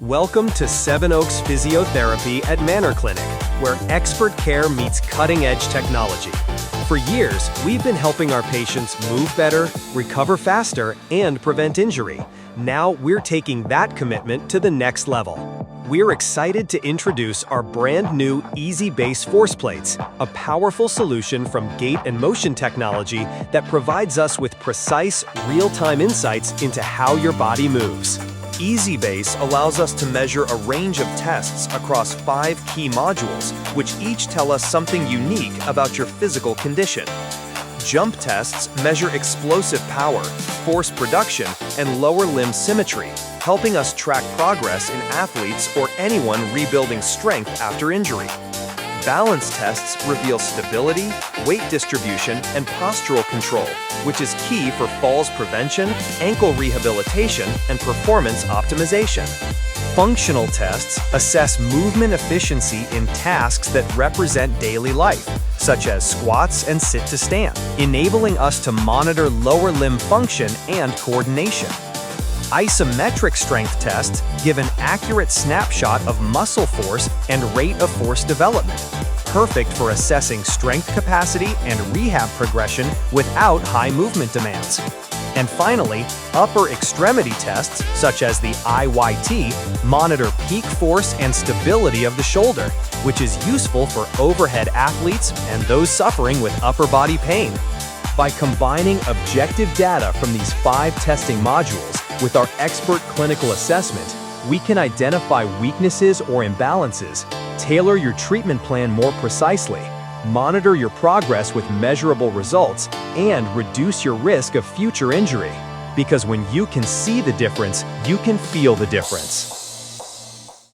Welcome to Sevenoaks Physiotherapy at Manor Clinic, where expert care meets cutting-edge technology. For years, we've been helping our patients move better, recover faster, and prevent injury. Now we're taking that commitment to the next level. We're excited to introduce our brand new EasyBase Force Plates, a powerful solution from gait and motion technology that provides us with precise, real-time insights into how your body moves. EasyBase allows us to measure a range of tests across 5 key modules, which each tell us something unique about your physical condition. Jump tests measure explosive power, force production, and lower limb symmetry, helping us track progress in athletes or anyone rebuilding strength after injury. Balance tests reveal stability, weight distribution, and postural control, which is key for falls prevention, ankle rehabilitation, and performance optimization. Functional tests assess movement efficiency in tasks that represent daily life, such as squats and sit-to-stand, enabling us to monitor lower limb function and coordination. Isometric strength tests give an accurate snapshot of muscle force and rate of force development, perfect for assessing strength capacity and rehab progression without high movement demands. And finally, upper extremity tests, such as the IYT, monitor peak force and stability of the shoulder, which is useful for overhead athletes and those suffering with upper body pain. By combining objective data from these 5 testing modules with our expert clinical assessment, we can identify weaknesses or imbalances, tailor your treatment plan more precisely, monitor your progress with measurable results, and reduce your risk of future injury. Because when you can see the difference, you can feel the difference.